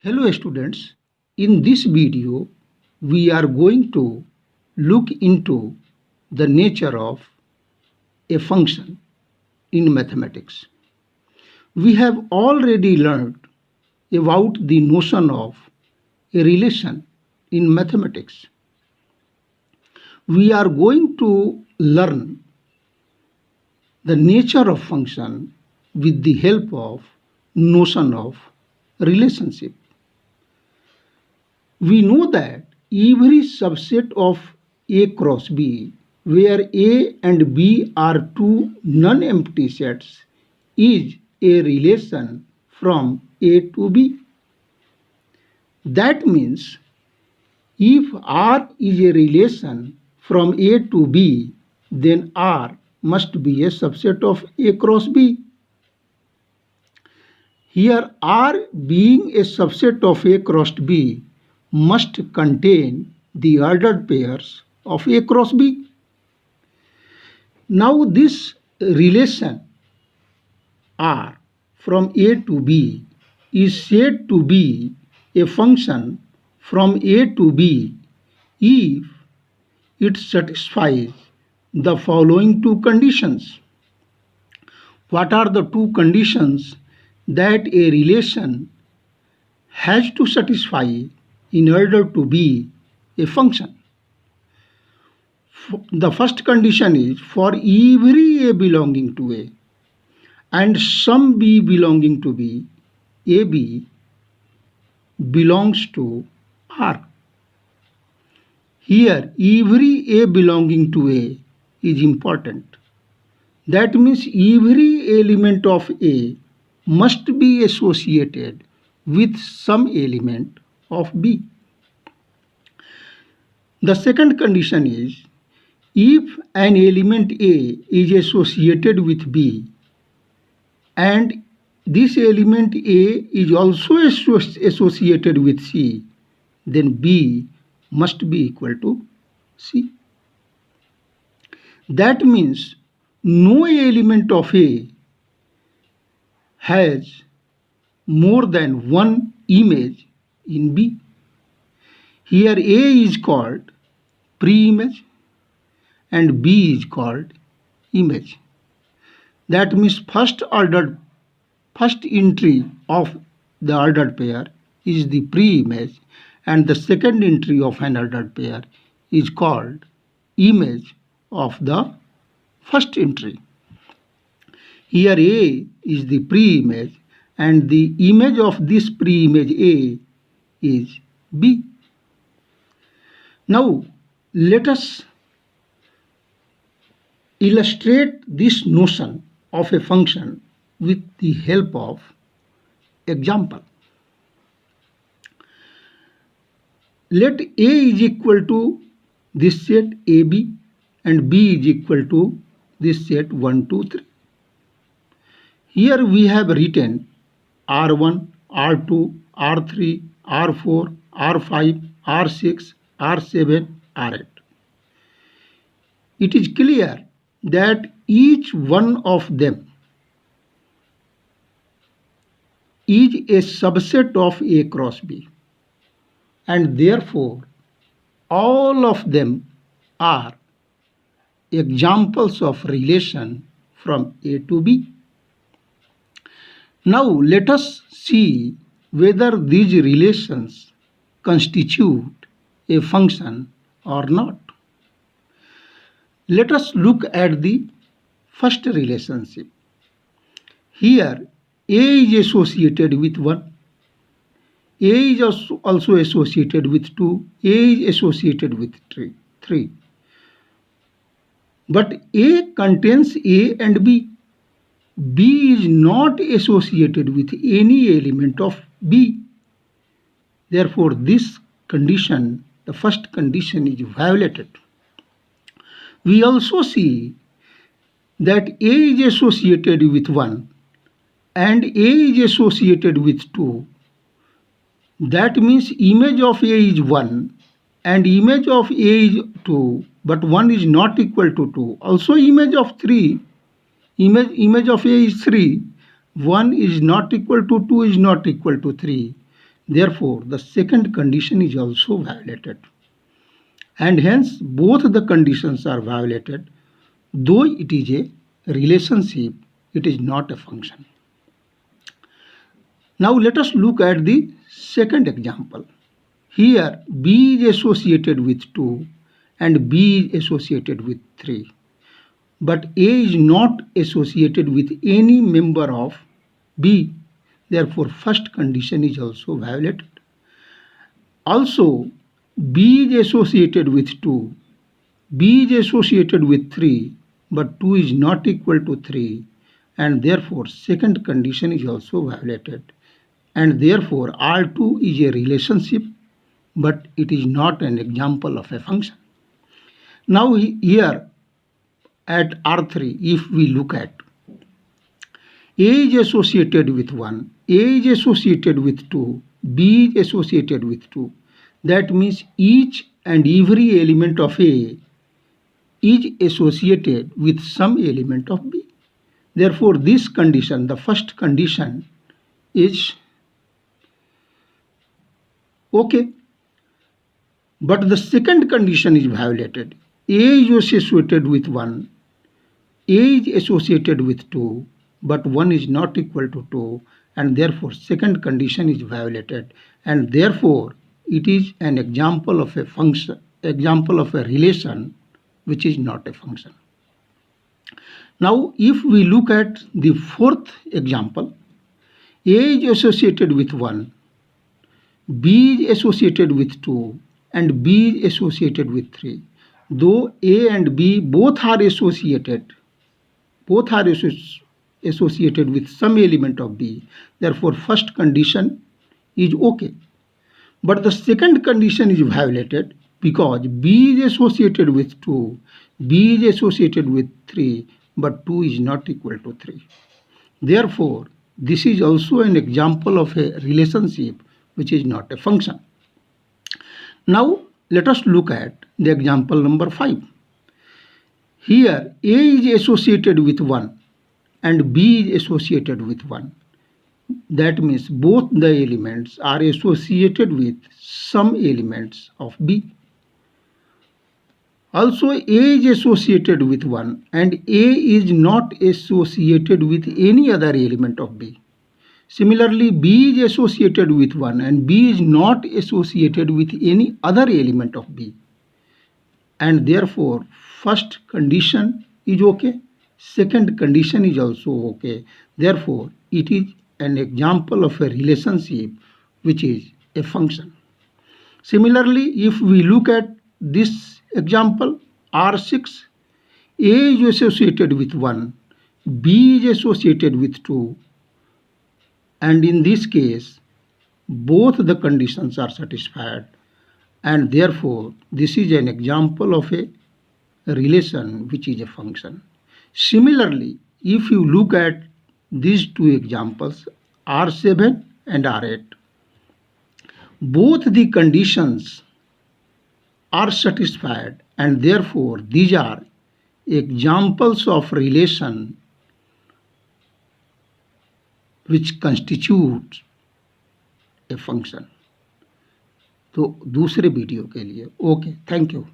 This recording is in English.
Hello students, in this video we are going to look into the nature of a function in mathematics. We have already learned about the notion of a relation in mathematics. We are going to learn the nature of function with the help of notion of relationship. We know that every subset of A cross B, where A and B are two non-empty sets, is a relation from A to B. That means if R is a relation from A to B, then R must be a subset of A cross B. Here R being a subset of A cross B must contain the ordered pairs of A cross B. Now this relation R from A to B is said to be a function from A to B if it satisfies the following two conditions. What are the two conditions that a relation has to satisfy in order to be a function? The first condition is for every A belonging to A and some B belonging to B, AB belongs to R. Here every A belonging to A is important. That means every element of A must be associated with some element of B. The second condition is if an element A is associated with B and this element A is also associated with C, then B must be equal to C. That means no element of A has more than one image in B. Here A is called pre-image and B is called image. That means first entry of the ordered pair is the pre-image and the second entry of an ordered pair is called image of the first entry. Here A is the pre-image and the image of this pre-image A is B. Now let us illustrate this notion of a function with the help of example. Let A is equal to this set AB and B is equal to this set 1, 2, 3. Here we have written R1, R2, R3, R4, R5, R6, R7, R8. It is clear that each one of them is a subset of A cross B and therefore all of them are examples of relation from A to B. Now let us see whether these relations constitute a function or not. Let us look at the first relationship. Here A is associated with 1, A is also associated with 2, A is associated with 3. But A contains A and B. B is not associated with any element of B. Therefore, this condition, the first condition, is violated. We also see that A is associated with 1 and A is associated with 2. That means image of A is 1 and image of A is 2, but 1 is not equal to 2. Also image of 3, image of A is 3, 1 is not equal to 2 is not equal to 3. Therefore, the second condition is also violated. And hence, both the conditions are violated. Though it is a relationship, it is not a function. Now, let us look at the second example. Here, B is associated with 2 and B is associated with 3. But A is not associated with any member of B. Therefore, first condition is also violated. Also, B is associated with 2, B is associated with 3, but 2 is not equal to 3, and therefore second condition is also violated. And therefore R2 is a relationship, but it is not an example of a function. Now here at R3, if we look at A is associated with 1, A is associated with 2, B is associated with 2. That means each and every element of A is associated with some element of B. Therefore, this condition, the first condition, is okay. But the second condition is violated. A is associated with 1, A is associated with 2, but 1 is not equal to 2, and therefore second condition is violated, and therefore it is an example of a function, example of a relation which is not a function. Now, if we look at the fourth example, A is associated with 1, B is associated with 2, and B is associated with 3. Though A and B both are associated with some element of B, therefore first condition is okay. But the second condition is violated because B is associated with 2, B is associated with 3, but 2 is not equal to 3. Therefore, this is also an example of a relationship which is not a function. Now, let us look at the example number 5. Here, A is associated with 1 and B is associated with 1. That means both the elements are associated with some elements of B. Also, A is associated with 1 and A is not associated with any other element of B. Similarly, B is associated with 1 and B is not associated with any other element of B. And therefore, first condition is okay, second condition is also okay. Therefore, it is an example of a relationship which is a function. Similarly, if we look at this example R6, A is associated with 1, B is associated with 2, and in this case both the conditions are satisfied, and therefore this is an example of a relation which is a function. Similarly, if you look at these two examples R7 and R8, both the conditions are satisfied, and therefore these are examples of relation which constitutes a function. तो दूसरे video के लिए okay, thank you.